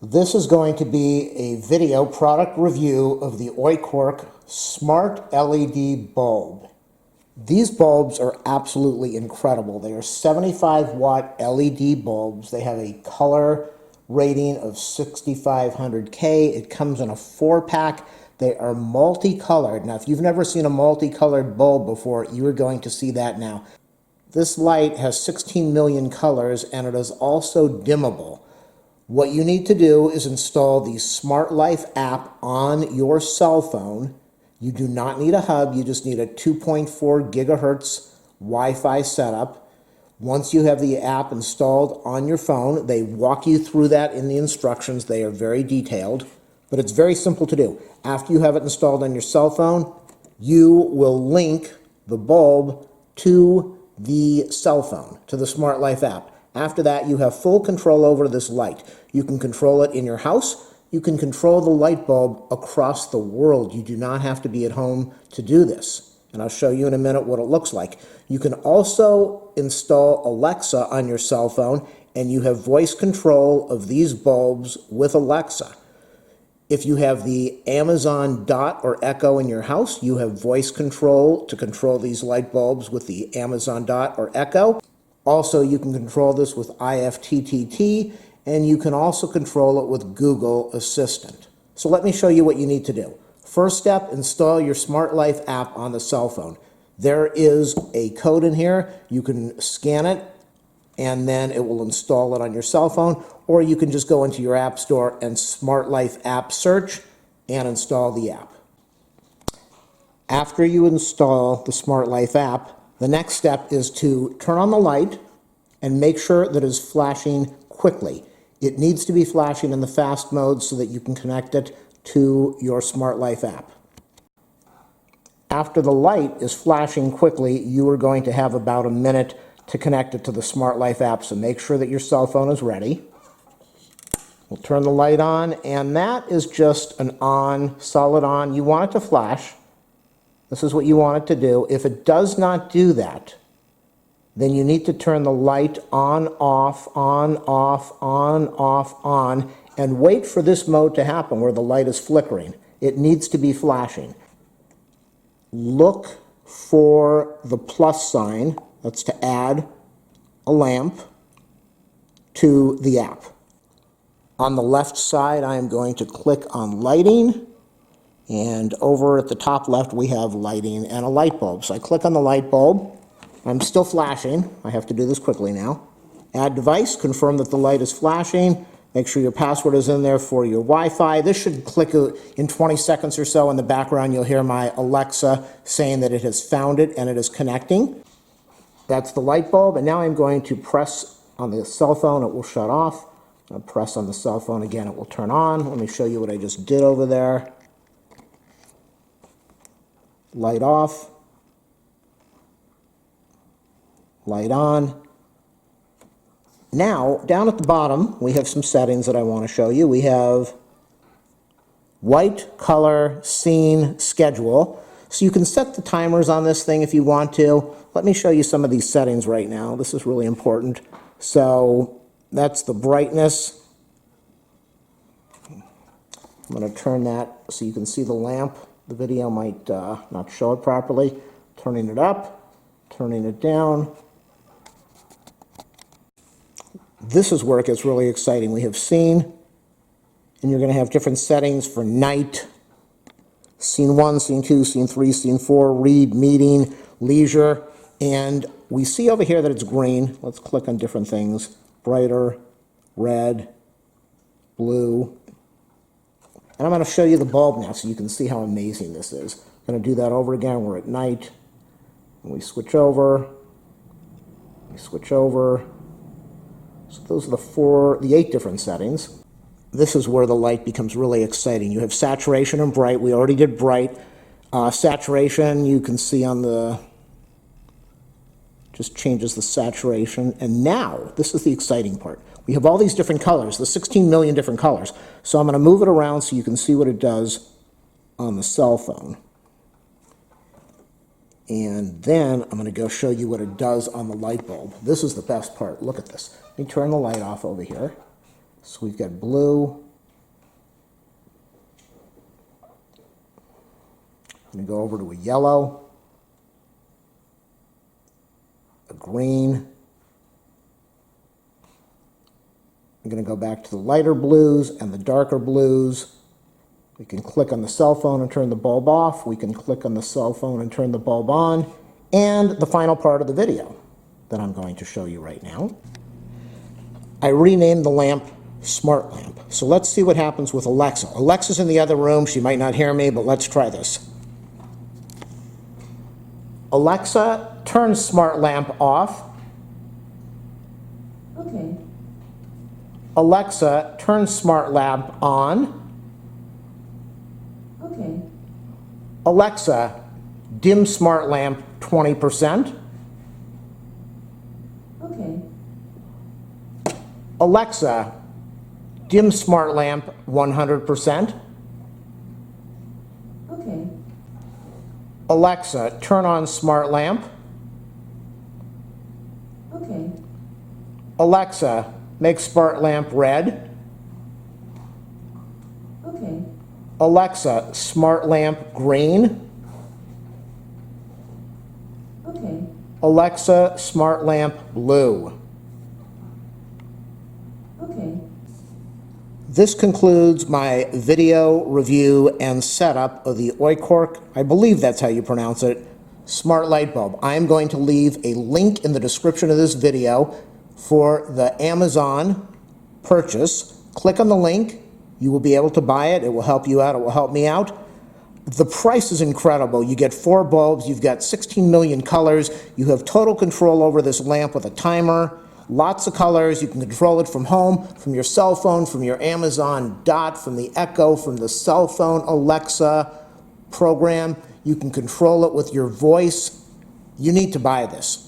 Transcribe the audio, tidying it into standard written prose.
This is going to be a video product review of the Aoycocr Smart LED bulb. These bulbs are absolutely incredible. They are 75-watt LED bulbs. They have a color rating of 6500K. It comes in a 4-pack. They are multicolored. Now, if you've never seen a multicolored bulb before, you are going to see that now. This light has 16 million colors, and it is also dimmable. What you need to do is install the Smart Life app on your cell phone. You do not need a hub, you just need a 2.4 gigahertz Wi-Fi setup. Once you have the app installed on your phone, they walk you through that in the instructions. They are very detailed, but it's very simple to do. After you have it installed on your cell phone, you will link the bulb to the cell phone, to the Smart Life app. After that, you have full control over this light. You can control it in your house. You can control the light bulb across the world. You do not have to be at home to do this. And I'll show you in a minute what it looks like. You can also install Alexa on your cell phone, and you have voice control of these bulbs with Alexa. If you have the Amazon Dot or Echo in your house, you have voice control to control these light bulbs with the Amazon Dot or Echo. Also, you can control this with IFTTT, and you can also control it with Google Assistant. So let me show you what you need to do. First step, install your Smart Life app on the cell phone. There is a code in here. You can scan it, and then it will install it on your cell phone, or you can just go into your app store and Smart Life app search and install the app. After you install the Smart Life app, the next step is to turn on the light and make sure that it is flashing quickly. It needs to be flashing in the fast mode so that you can connect it to your Smart Life app. After the light is flashing quickly, you are going to have about a minute to connect it to the Smart Life app, so make sure that your cell phone is ready. We'll turn the light on, and that is just an on, solid on. You want it to flash. This is what you want it to do. If it does not do that, then you need to turn the light on, off, on, off, on, off, on, and wait for this mode to happen where the light is flickering. It needs to be flashing. Look for the plus sign. That's to add a lamp to the app. On the left side, I am going to click on lighting. And over at the top left, we have lighting and a light bulb. So I click on the light bulb. I'm still flashing. I have to do this quickly now. Add device, confirm that the light is flashing. Make sure your password is in there for your Wi-Fi. This should click in 20 seconds or so. In the background, you'll hear my Alexa saying that it has found it and it is connecting. That's the light bulb. And now I'm going to press on the cell phone. It will shut off. I'll press on the cell phone again. It will turn on. Let me show you what I just did over there. Light off, light on. Now, down at the bottom, we have some settings that I want to show you. We have white, color, scene, schedule. So you can set the timers on this thing if you want to. Let me show you some of these settings right now. This is really important. So that's the brightness. I'm going to turn that so you can see the lamp. The video might not show it properly. Turning it up, turning it down. This is where it gets really exciting. We have scene, and you're going to have different settings for night. Scene 1, Scene 2, Scene 3, Scene 4, read, meeting, leisure. And we see over here that it's green. Let's click on different things. Brighter, red, blue. And I'm going to show you the bulb now so you can see how amazing this is. I'm going to do that over again. We're at night. And we switch over. We switch over. So those are the 8 different settings. This is where the light becomes really exciting. You have saturation and bright. We already did bright. Saturation, you can see on the, just changes the saturation. And now, this is the exciting part. We have all these different colors, the 16 million different colors. So I'm going to move it around so you can see what it does on the cell phone. And then I'm going to go show you what it does on the light bulb. This is the best part. Look at this. Let me turn the light off over here. So we've got blue, I'm going to go over to a yellow, a green. I'm going to go back to the lighter blues and the darker blues. We can click on the cell phone and turn the bulb off. We can click on the cell phone and turn the bulb on. And the final part of the video that I'm going to show you right now. I renamed the lamp Smart Lamp. So let's see what happens with Alexa. Alexa's in the other room. She might not hear me, but let's try this. Alexa, turn Smart Lamp off. Okay. Alexa, turn Smart Lamp on. Okay. Alexa, dim Smart Lamp 20%. Okay. Alexa, dim Smart Lamp 100%. Okay. Alexa, turn on Smart Lamp. Okay. Alexa, make Smart Lamp red. Okay. Alexa, Smart Lamp green. Okay. Alexa, Smart Lamp blue. Okay. This concludes my video review and setup of the Aoycocr, I believe that's how you pronounce it, smart light bulb. I'm going to leave a link in the description of this video for the Amazon purchase. Click on the link. You will be able to buy it. It will help you out. It will help me out. The price is incredible. You get 4 bulbs. You've got 16 million colors. You have total control over this lamp with a timer. Lots of colors. You can control it from home, from your cell phone, from your Amazon Dot, from the Echo, from the cell phone Alexa program. You can control it with your voice. You need to buy this.